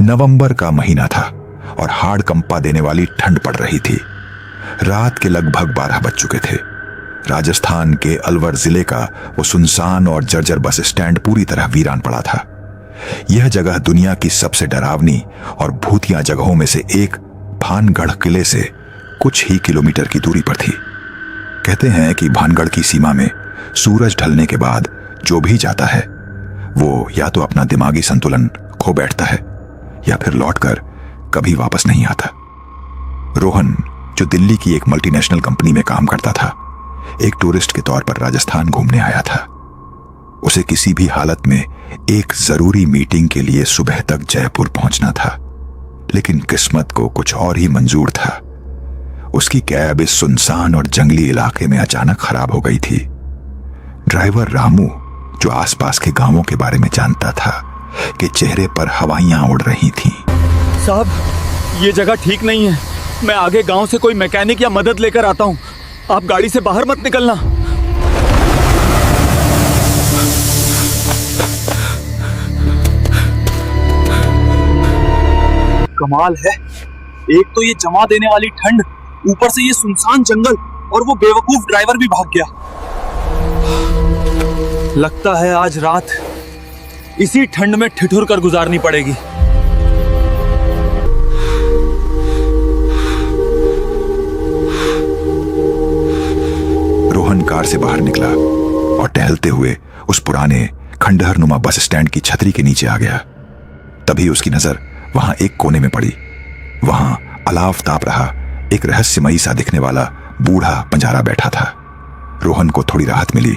नवंबर का महीना था और हाड़ कंपा देने वाली ठंड पड़ रही थी। रात के लगभग 12 बज चुके थे। राजस्थान के अलवर जिले का वो सुनसान और जर्जर बस स्टैंड पूरी तरह वीरान पड़ा था। यह जगह दुनिया की सबसे डरावनी और भूतिया जगहों में से एक भानगढ़ किले से कुछ ही किलोमीटर की दूरी पर थी। कहते हैं कि भानगढ़ की सीमा में सूरज ढलने के बाद जो भी जाता है वो या तो अपना दिमागी संतुलन खो बैठता है या फिर लौटकर कभी वापस नहीं आता। रोहन, जो दिल्ली की एक मल्टीनेशनल कंपनी में काम करता था, एक टूरिस्ट के तौर पर राजस्थान घूमने आया था। उसे किसी भी हालत में एक जरूरी मीटिंग के लिए सुबह तक जयपुर पहुंचना था, लेकिन किस्मत को कुछ और ही मंजूर था। उसकी कैब इस सुनसान और जंगली इलाके में अचानक खराब हो गई थी। ड्राइवर रामू, जो आसपास के गांवों के बारे में जानता था, के चेहरे पर हवाइयां उड़ रही थीं। साहब, ये जगह ठीक नहीं है। मैं आगे गांव से कोई मैकेनिक या मदद लेकर आता हूं। आप गाड़ी से बाहर मत निकलना। कमाल है, एक तो ये जमा देने वाली ठंड, ऊपर से ये सुनसान जंगल, और वो बेवकूफ ड्राइवर भी भाग गया। लगता है आज रात इसी ठंड में ठिठुर कर गुजारनी पड़ेगी। रोहन कार से बाहर निकला और टहलते हुए उस पुराने खंडहर नुमा बस स्टैंड की छतरी के नीचे आ गया। तभी उसकी नजर वहां एक कोने में पड़ी। वहां अलाव ताप रहा एक रहस्यमयी सा दिखने वाला बूढ़ा पंजारा बैठा था। रोहन को थोड़ी राहत मिली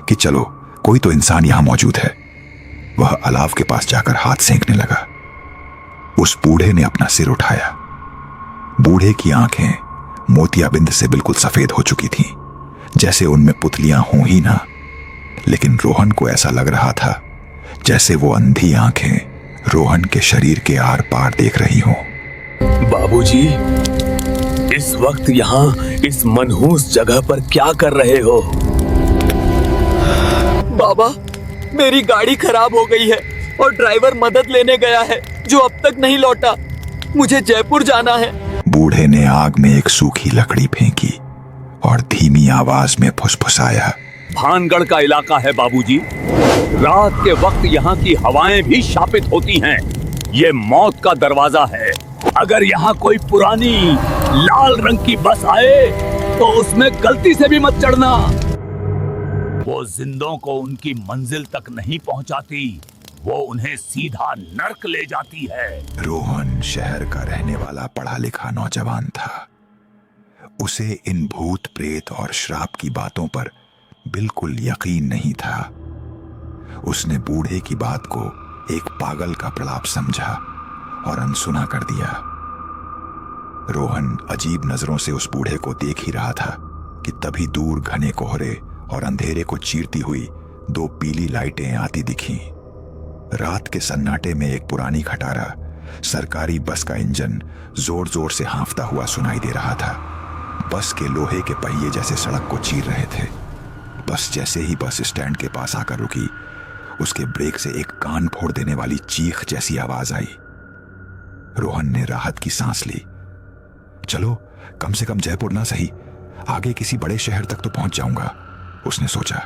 कि चलो, कोई तो इंसान यहां मौजूद है। वह अलाव के पास जाकर हाथ सेंकने लगा। उस बूढ़े ने अपना सिर उठाया। बूढ़े की आंखें मोतियाबिंद से बिल्कुल सफेद हो चुकी थीं, जैसे उनमें पुतलियां हों ही ना। लेकिन रोहन को ऐसा लग रहा था जैसे वो अंधी आंखें रोहन के शरीर के आर पार देख रही हों। बाबूजी, इस वक्त यहाँ इस मनहूस जगह पर क्या कर रहे हो? बाबा, मेरी गाड़ी खराब हो गई है और ड्राइवर मदद लेने गया है जो अब तक नहीं लौटा। मुझे जयपुर जाना है। बूढ़े ने आग में एक सूखी लकड़ी फेंकी और धीमी आवाज में फुसफुसाया। भानगढ़ का इलाका है बाबूजी। रात के वक्त यहाँ की हवाएं भी शापित होती हैं। ये मौत का दरवाजा है। अगर यहाँ कोई पुरानी लाल रंग की बस आए तो उसमें गलती से भी मत चढ़ना। वो जिंदों को उनकी मंजिल तक नहीं पहुंचाती, वो उन्हें सीधा नर्क ले जाती है। रोहन शहर का रहने वाला पढ़ा लिखा नौजवान था। उसे इन भूत प्रेत और श्राप की बातों पर बिल्कुल यकीन नहीं था। उसने बूढ़े की बात को एक पागल का प्रलाप समझा और अनसुना कर दिया। रोहन अजीब नजरों से उस बूढ़े को देख ही रहा था कि तभी दूर घने कोहरे और अंधेरे को चीरती हुई 2 पीली लाइटें आती दिखीं। रात के सन्नाटे में एक पुरानी खटारा सरकारी बस का इंजन जोर जोर से हांफता हुआ सुनाई दे रहा था। बस के लोहे के पहिए जैसे सड़क को चीर रहे थे। बस जैसे ही बस स्टैंड के पास आकर रुकी, उसके ब्रेक से एक कान फोड़ देने वाली चीख जैसी आवाज आई। रोहन ने राहत की सांस ली। चलो, कम से कम जयपुर ना सही, आगे किसी बड़े शहर तक तो पहुंच जाऊंगा, उसने सोचा।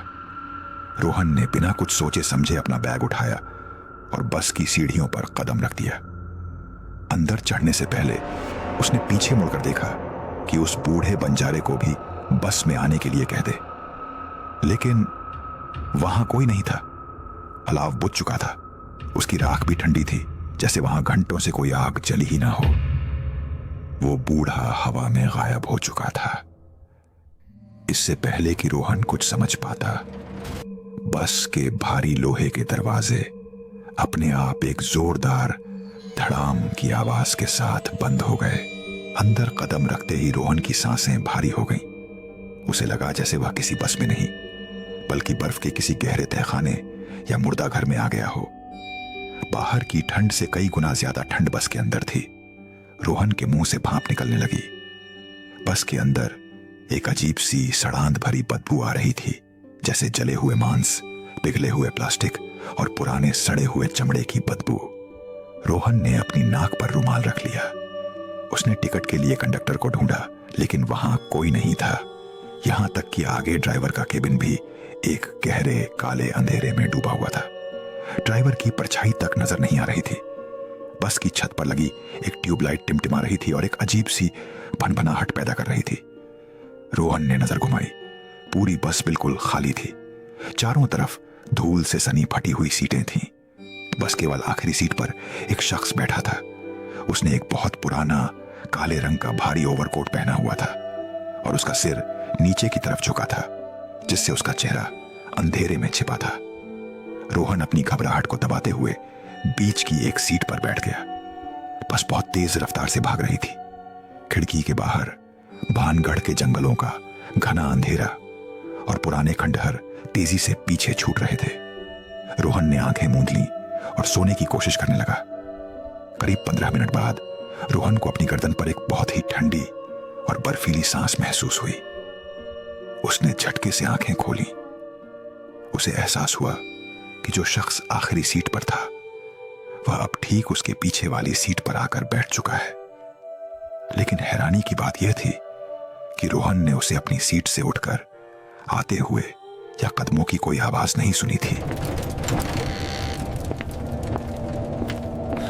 रोहन ने बिना कुछ सोचे समझे अपना बैग उठाया और बस की सीढ़ियों पर कदम रख दिया। अंदर चढ़ने से पहले उसने पीछे मुड़कर देखा कि उस बूढ़े बंजारे को भी बस में आने के लिए कह दे, लेकिन वहां कोई नहीं था। अलाव बुझ चुका था। उसकी राख भी ठंडी थी, जैसे वहां घंटों से कोई आग जली ही ना हो। वो बूढ़ा हवा में गायब हो चुका था। इससे पहले कि रोहन कुछ समझ पाता, बस के भारी लोहे के दरवाजे अपने आप एक जोरदार धड़ाम की आवाज के साथ बंद हो गए। अंदर कदम रखते ही रोहन की सांसें भारी हो गईं। उसे लगा जैसे वह किसी बस में नहीं, बल्कि बर्फ के किसी गहरे तहखाने या मुर्दा घर में आ गया हो। बाहर की ठंड से कई गुना ज्यादा ठंड बस के अंदर थी। रोहन के मुंह से भाप निकलने लगी। बस के अंदर एक अजीब सी सड़ांध भरी बदबू आ रही थी, जैसे जले हुए मांस, पिघले हुए प्लास्टिक और पुराने सड़े हुए चमड़े की बदबू। रोहन ने अपनी नाक पर रुमाल रख लिया। उसने टिकट के लिए कंडक्टर को ढूंढा, लेकिन वहां कोई नहीं था। यहां तक कि आगे ड्राइवर का केबिन भी एक गहरे काले अंधेरे में डूबा हुआ था। ड्राइवर की परछाई तक नजर नहीं आ रही थी। बस की छत पर लगी एक ट्यूबलाइट टिमटिमा रही थी और एक अजीब सी भनभनाहट पैदा कर रही थी। रोहन ने नजर घुमाई। पूरी बस बिल्कुल खाली थी। चारों तरफ धूल से सनी फटी हुई सीटें थीं। बस केवल आखिरी सीट पर एक शख्स बैठा था। उसने एक बहुत पुराना काले रंग का भारी ओवरकोट पहना हुआ था और उसका सिर नीचे की तरफ झुका था, जिससे उसका चेहरा अंधेरे में छिपा था। रोहन अपनी घबराहट को दबाते हुए बीच की एक सीट पर बैठ गया। बस बहुत तेज रफ्तार से भाग रही थी। खिड़की के बाहर भानगढ़ के जंगलों का घना अंधेरा और पुराने खंडहर तेजी से पीछे छूट रहे थे। रोहन ने आंखें मूंद ली और सोने की कोशिश करने लगा। करीब 15 मिनट बाद रोहन को अपनी गर्दन पर एक बहुत ही ठंडी और बर्फीली सांस महसूस हुई। उसने झटके से आंखें खोली। उसे एहसास हुआ कि जो शख्स आखिरी सीट पर था वह अब ठीक उसके पीछे वाली सीट पर आकर बैठ चुका है। लेकिन हैरानी की बात यह थी कि रोहन ने उसे अपनी सीट से उठकर आते हुए या कदमों की कोई आवाज नहीं सुनी थी।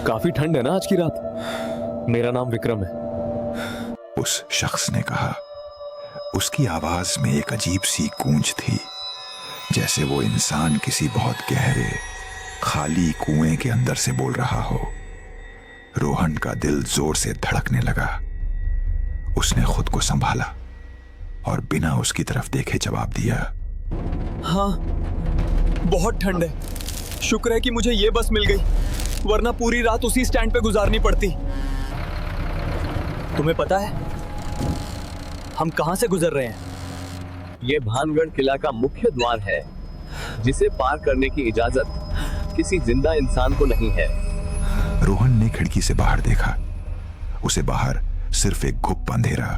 काफी ठंड है ना आज की रात। मेरा नाम विक्रम है। उस शख्स ने कहा। उसकी आवाज में एक अजीब सी गूंज थी, जैसे वो इंसान किसी बहुत गहरे खाली कुएं के अंदर से बोल रहा हो। रोहन का दिल जोर से धड़कने लगा। उसने खुद को संभाला और बिना उसकी तरफ देखे जवाब दिया, हाँ, बहुत ठंड है। शुक्र है कि मुझे ये बस मिल गई, वरना पूरी रात उसी स्टैंड पे गुजारनी पड़ती। तुम्हें पता है हम कहां से गुजर रहे हैं? ये भानगढ़ किला का मुख्य द्वार है, जिसे पार करने की इजाजत किसी जिंदा इंसान को नहीं है। रोहन ने खिड़की से बाहर देखा। उसे बाहर सिर्फ एक घुप अंधेरा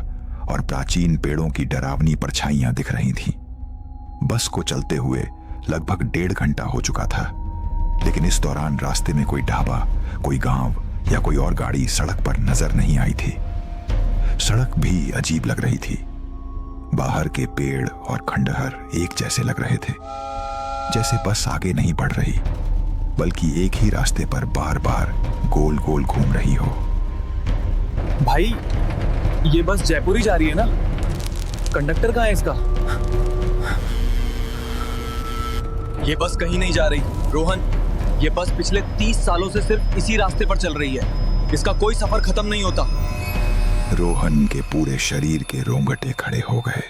और प्राचीन पेड़ों की डरावनी परछाइयां दिख रही थीं। बस को चलते हुए लगभग 1.5 घंटा हो चुका था, लेकिन इस दौरान रास्ते में कोई ढाबा, कोई गांव या कोई और गाड़ी सड़क पर नजर नहीं आई थी। सड़क भी अजीब लग रही थी। बाहर के पेड़ और खंडहर एक जैसे लग रहे थे, जैसे बस आगे नहीं बढ़ रही, बल्कि एक ही रास्ते पर बार बार गोल गोल घूम रही हो। भाई, ये बस जयपुर ही जा रही है ना? कंडक्टर कहाँ है इसका? ये बस कहीं नहीं जा रही। रोहन, ये बस पिछले 30 सालों से सिर्फ इसी रास्ते पर चल रही है। इसका कोई सफर खत्म नहीं होता। रोहन के पूरे शरीर के रोंगटे खड़े हो गए।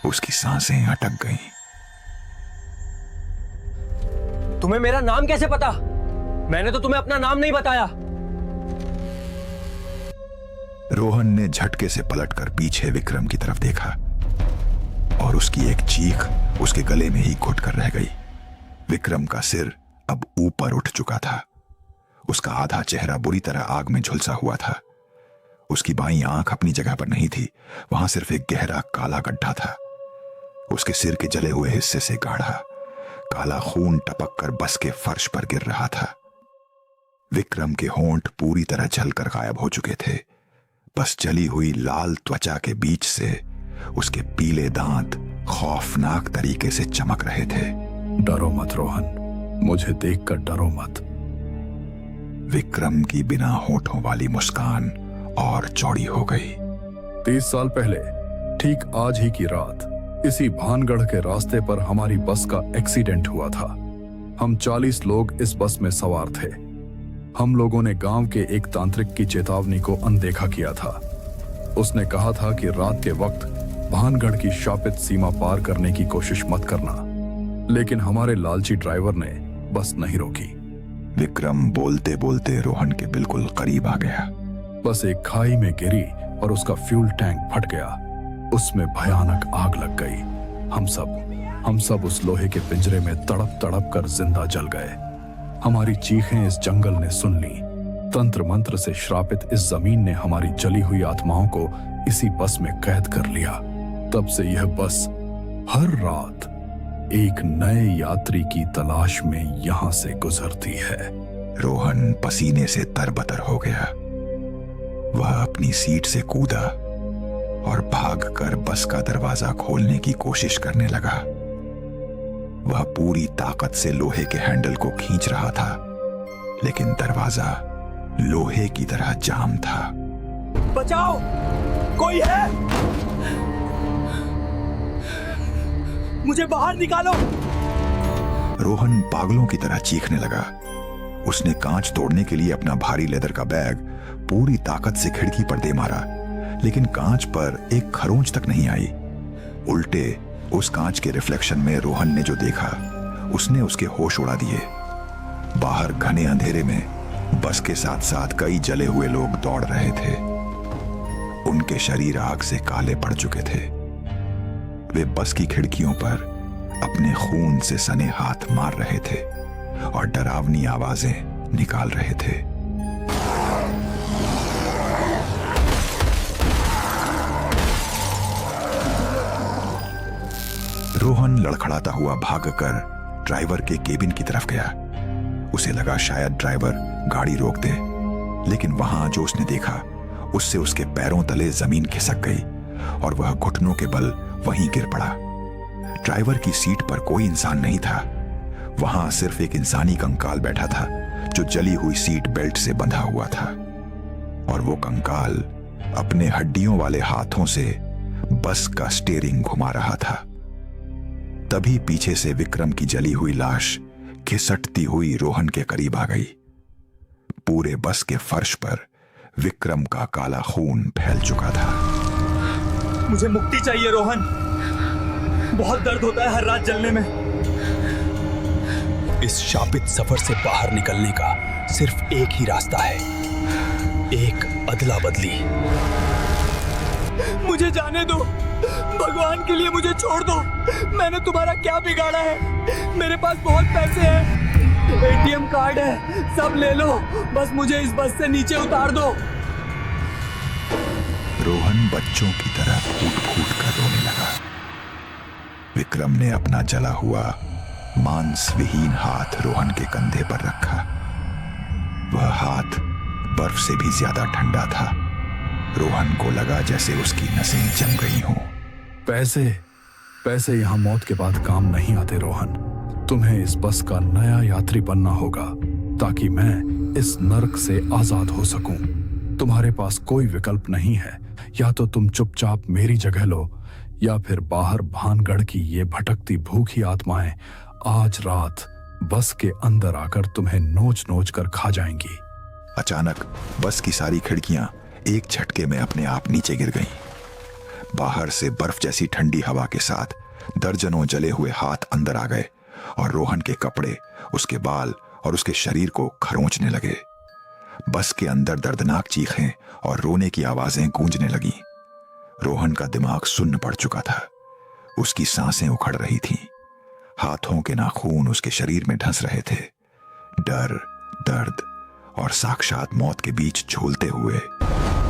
उसकी सांसें अटक गईं। तुम्हें मेरा नाम कैसे पता? मैंने तो तुम्हें अपना नाम नहीं बताया। रोहन ने झटके से पलटकर पीछे विक्रम की तरफ देखा और उसकी एक चीख उसके गले में ही घुट कर रह गई। विक्रम का सिर अब ऊपर उठ चुका था। उसका आधा चेहरा बुरी तरह आग में झुलसा हुआ था। उसकी बाईं आंख अपनी जगह पर नहीं थी, वहां सिर्फ एक गहरा काला गड्ढा था। उसके सिर के जले हुए हिस्से से गाढ़ा काला खून टपक कर बस के फर्श पर गिर रहा था। विक्रम के होंठ पूरी तरह जलकर गायब हो चुके थे। बस जली हुई लाल त्वचा के बीच से उसके पीले दांत खौफनाक तरीके से चमक रहे थे। डरो मत रोहन, मुझे देखकर डरो मत। विक्रम की बिना होठों वाली मुस्कान और चौड़ी हो गई। 30 साल पहले ठीक आज ही की रात इसी भानगढ़ के रास्ते पर हमारी बस का एक्सीडेंट हुआ था। हम 40 लोग इस बस में सवार थे। हम लोगों ने गांव के एक तांत्रिक की चेतावनी को अनदेखा किया था। उसने कहा था कि रात के वक्त भानगढ़ की शापित सीमा पार करने की कोशिश मत करना, लेकिन हमारे लालची ड्राइवर ने बस नहीं रोकी। विक्रम बोलते बोलते रोहन के बिल्कुल करीब आ गया। बस एक खाई में गिरी और उसका फ्यूल टैंक फट गया। उसमें भयानक आग लग गई। हम सब उस लोहे के पिंजरे में तड़प तड़प कर जिंदा जल गए। हमारी चीखें इस जंगल ने सुन ली। तंत्र मंत्र से श्रापित इस जमीन ने हमारी जली हुई आत्माओं को इसी बस में कैद कर लिया। तब से यह बस हर रात एक नए यात्री की तलाश में यहां से गुजरती है। रोहन पसीने से तरबतर हो गया। वह अपनी सीट से कूदा और भागकर बस का दरवाजा खोलने की कोशिश करने लगा। वह पूरी ताकत से लोहे के हैंडल को खींच रहा था, लेकिन दरवाजा लोहे की तरह जाम था। बचाओ, कोई है? मुझे बाहर निकालो। रोहन पागलों की तरह चीखने लगा। उसने कांच तोड़ने के लिए अपना भारी लेदर का बैग पूरी ताकत से खिड़की पर दे मारा, लेकिन कांच पर एक खरोंच तक नहीं आई। उल्टे उस कांच के रिफ्लेक्शन में रोहन ने जो देखा, उसने उसके होश उड़ा दिए। बाहर घने अंधेरे में बस के साथ साथ कई जले हुए लोग दौड़ रहे थे। उनके शरीर आग से काले पड़ चुके थे। वे बस की खिड़कियों पर अपने खून से सने हाथ मार रहे थे और डरावनी आवाजें निकाल रहे थे। रोहन लड़खड़ाता हुआ भागकर ड्राइवर के केबिन की तरफ गया। उसे लगा शायद ड्राइवर गाड़ी रोक दे, लेकिन वहां जो उसने देखा, उससे उसके पैरों तले जमीन खिसक गई और वह घुटनों के बल वहीं गिर पड़ा। ड्राइवर की सीट पर कोई इंसान नहीं था। वहां सिर्फ एक इंसानी कंकाल बैठा था जो जली हुई सीट बेल्ट से बंधा हुआ था, और वो कंकाल अपने हड्डियों वाले हाथों से बस का स्टीयरिंग घुमा रहा था। तभी पीछे से विक्रम की जली हुई लाश खिसटती हुई रोहन के करीब आ गई। पूरे बस के फर्श पर विक्रम का काला खून फैल चुका था। मुझे मुक्ति चाहिए रोहन, बहुत दर्द होता है हर रात जलने में। इस शापित सफर से बाहर निकलने का सिर्फ एक ही रास्ता है, एक अदला बदली। मुझे जाने दो, भगवान के लिए मुझे छोड़ दो। मैंने तुम्हारा क्या बिगाड़ा है? मेरे पास बहुत पैसे हैं, एटीएम कार्ड है, सब ले लो, बस मुझे इस बस से नीचे उतार दो। रोहन बच्चों की तरह फूट फूट कर रोने लगा। विक्रम ने अपना जला हुआ मांस विहीन हाथ रोहन के कंधे पर रखा। वह हाथ बर्फ से भी ज्यादा ठंडा था। रोहन को लगा जैसे उसकी नसें जम गई हों। पैसे यहां मौत के बाद काम नहीं आते रोहन। तुम्हें इस बस का नया यात्री बनना होगा ताकि मैं इस नर्क से आजाद हो सकूं। तुम्हारे पास कोई विकल्प नहीं है। या तो तुम चुपचाप मेरी जगह लो, या फिर बाहर भानगढ़ की ये भटकती भूखी आत्माएं आज रात बस के अंदर आकर तुम्हें नोच नोच कर खा जाएंगी। अचानक बस की सारी खिड़कियां एक झटके में अपने आप नीचे गिर गईं। बाहर से बर्फ जैसी ठंडी हवा के साथ दर्जनों जले हुए हाथ अंदर आ गए और रोहन के कपड़े, उसके बाल और उसके शरीर को खरोंचने लगे। बस के अंदर दर्दनाक चीखें और रोने की आवाजें गूंजने लगीं। रोहन का दिमाग सुन्न पड़ चुका था। उसकी सांसें उखड़ रही थीं। हाथों के नाखून उसके शरीर में ढंस रहे थे। डर, दर्द और साक्षात मौत के बीच झूलते हुए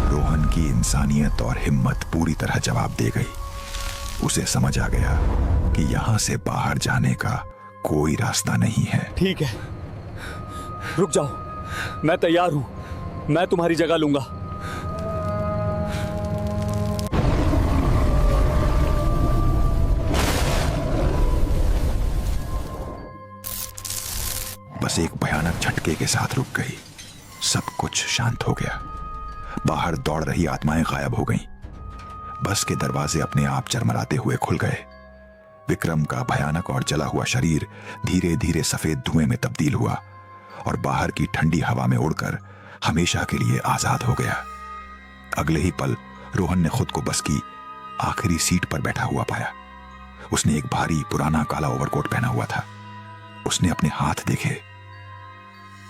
रोहन की इंसानियत और हिम्मत पूरी तरह जवाब दे गई। उसे समझ आ गया कि यहां से बाहर जाने का कोई रास्ता नहीं है। ठीक है, रुक जाओ, मैं तैयार हूं, मैं तुम्हारी जगह लूंगा। बस एक भयानक झटके के साथ रुक गई। सब कुछ शांत हो गया। बाहर दौड़ रही आत्माएं गायब हो गईं। बस के दरवाजे अपने आप चरमराते हुए खुल गए। विक्रम का भयानक और जला हुआ शरीर धीरे धीरे सफेद धुएं में तब्दील हुआ और बाहर की ठंडी हवा में उड़कर हमेशा के लिए आजाद हो गया। अगले ही पल रोहन ने खुद को बस की आखिरी सीट पर बैठा हुआ पाया। उसने एक भारी पुराना काला ओवरकोट पहना हुआ था। उसने अपने हाथ देखे,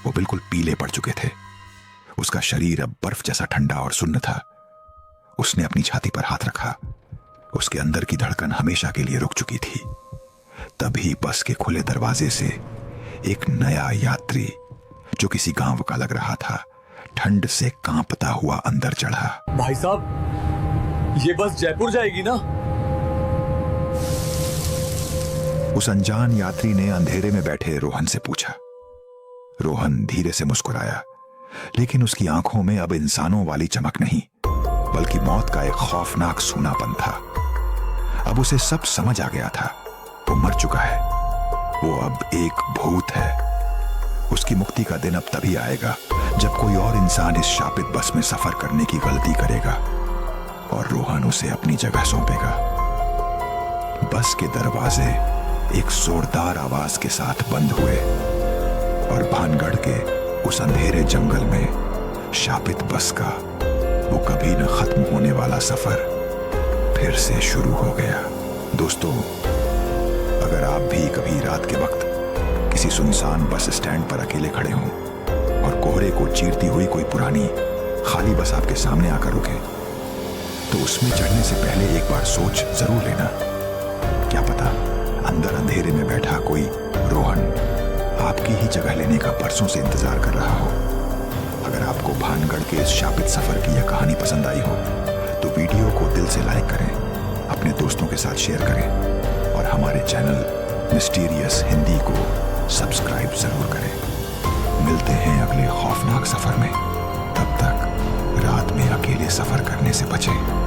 वो बिल्कुल पीले पड़ चुके थे। उसका शरीर अब बर्फ जैसा ठंडा और सुन्न था। उसने अपनी छाती पर हाथ रखा। उसके अंदर की धड़कन हमेशा के लिए रुक चुकी थी। तभी बस के खुले दरवाजे से एक नया यात्री, जो किसी गांव का लग रहा था, ठंड से कांपता हुआ अंदर चढ़ा। भाई साहब, ये बस जयपुर जाएगी ना? उस अनजान यात्री ने अंधेरे में बैठे रोहन से पूछा। रोहन धीरे से मुस्कुराया, लेकिन उसकी आंखों में अब इंसानों वाली चमक नहीं, बल्कि मौत का एक खौफनाक सूनापन था। अब उसे सब समझ आ गया था। वो मर चुका है, वो अब एक भूत है। उसकी मुक्ति का दिन अब तभी आएगा जब कोई और इंसान इस शापित बस में सफर करने की गलती करेगा और रोहन उसे अपनी जगह सौंपेगा। बस के दरवाजे एक जोरदार आवाज के साथ बंद हुए और भानगढ़ के उस अंधेरे जंगल में शापित बस का वो कभी न खत्म होने वाला सफर फिर से शुरू हो गया। दोस्तों, अगर आप भी कभी रात के वक्त किसी सुनसान बस स्टैंड पर अकेले खड़े हों और कोहरे को चीरती हुई कोई पुरानी खाली बस आपके सामने आकर रुके, तो उसमें चढ़ने से पहले एक बार सोच जरूर लेना। क्या पता अंदर अंधेरे में बैठा कोई रोहन आपकी ही जगह लेने का बरसों से इंतजार कर रहा हो। अगर आपको भानगढ़ के इस शापित सफर की यह कहानी पसंद आई हो तो वीडियो को दिल से लाइक करें, अपने दोस्तों के साथ शेयर करें और हमारे चैनल मिस्टीरियस हिंदी को सब्सक्राइब जरूर करें। मिलते हैं अगले खौफनाक सफर में। तब तक रात में अकेले सफर करने से बचें।